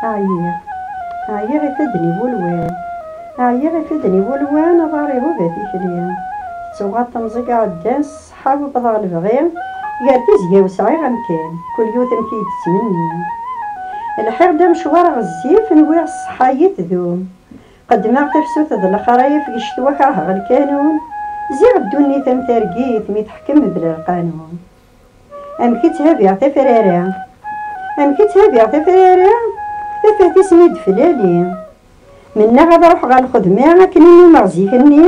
عيا غيفدني بولوان، عيا غيفدني بولوان ضاري هو باتي كليا. تسوغات تمزيق عدان صحاب وبضغ البغير قال تزيا وسعي غمكان كل يوثم كي تسمني. الحير دا مشوار غزيف نوير الصحاية تذوم قد ما تفسوت ذا الخرايف يشتوى كره الكانون زيغ الدنيا ثم ترقيت ميتحكم بلا القانون. أم كي تهابي عتفرارا، أم كي تهابي عتفرارا تفاتي سميد فلالي منا غادا روح غا الخدمة كنيني مغزيكني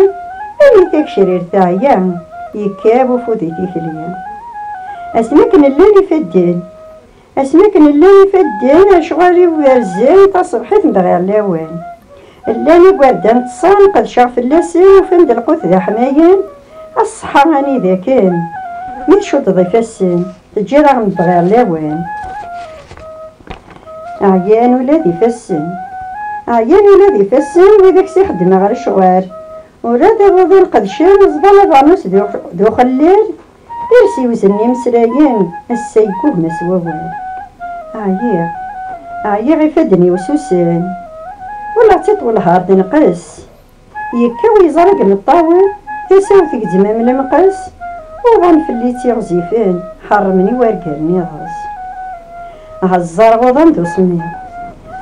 أني تاك شرير تاعيا يكاب وفوتيتي كليا. أسماكن اللي فدان، أسماكن اللي فدان أشغالي ويرزان تصبحت مدغي اللاوان اللاني قردان تصان قد شاف اللاسي وفند القوت ذا حمايان الصحة هاني ذا كان ميشوط ضيف السن تجي رغم مدغي اللاوان. عيان ولادي فالسن، عيان ولادي فالسن وذاك سيخدم غير الشوار ولاد أبوظ القدشان زبالة بانوس ذو خلال يرسي وزني مسرايان السيكوه مسووان. عيا غيفدني وسوسان ولا تطول هار تنقص يكاو يزرق من الطاول تساو تقدم من المقص وغان في اللي تيغزيفان حرمني وارقرني غاز. هالزرغوضان دو سميض،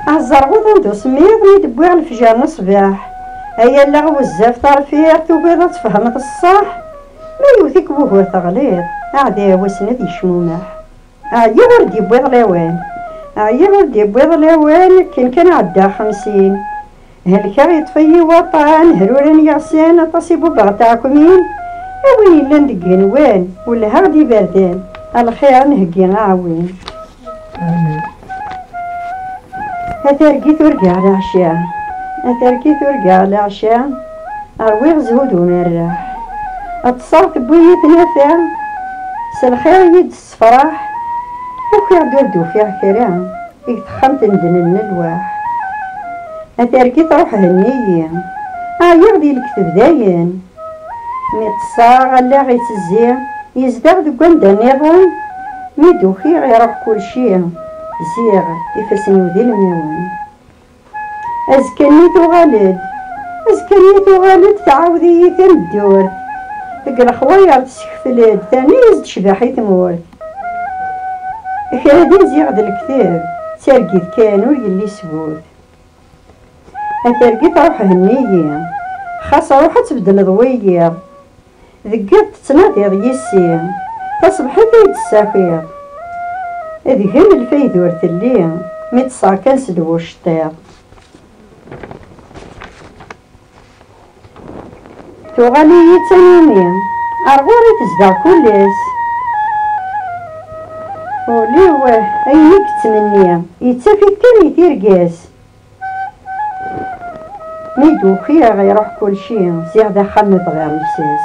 هالزرغوضان دو سميض يدبوع الفجار الصباح هيا اللغو الزاف طرفير توبيضة تفهمت الصح ما يوثيك بوهو تغليظ عدا وسند يشمومح. عيا ورد يبويض لاوان، عيا ورد يبويض لاوان كان عدا 50 هلكا يطفي وطان هروران يغسان اتصيبو بغتاعكمين اوين إلا ندقي نوان ولا هغدي باردان الخير نهقي عاوين. أترقيت ورقع على عشاء، أترقيت ورقع على عشاء أرويغ زهود ونراح أتصرت بوية نافع سالخير يد الصفراح وكي عدو فيها كرام يتخمت ندن الواح. أترقيت روح هنية يغدي الكتب داين ميتصار غلا غيتزيع يزدغ دقان دا نظام ميدوخي غيروح كل شي زيغ يفسني وذي الميوان. أزكني تغالد، أزكني تغالد تعاودي ثم الدور تقرا خوايا تسكفلاد ثاني يزد شباحي تمورت كادين زيغ د الكتاب ترقيت كانو يلي سبوت. أترقيت روح هنية خاصة روح تبدل ضوية ذقات تناضيض يسي تصبحي فايد السافير ذهن الفايدور تلي ميتصا كان سدو الشطير. توغالي يتنيني أرغوري تزدع كلس ولي هو أينيك تمنية يتسافي كان يتيرقاس ميدو خير غيروح كل شي زيغ دخل غير لساس.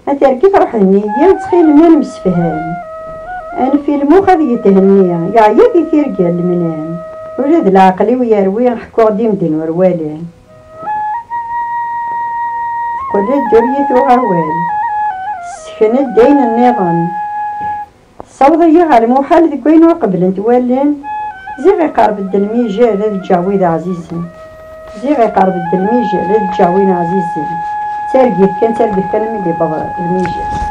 أترقيت روح النية تخيل ما المسفهان أنا في المخ هذه يتهنية يعيا في تيرقا المنام ولاد العقلي ويروي نحكو غدي مدن وروالان تقول الدرية وغروال سكنت دين النظام صوضية على المحال ذكوين وقبل نتوالان زي غيقارب الدلميجة ذا الجعويد عزيزي زي غيقارب الدلميجة ذا الجعويد عزيزي ترقيت كان ملي بابا الميجة.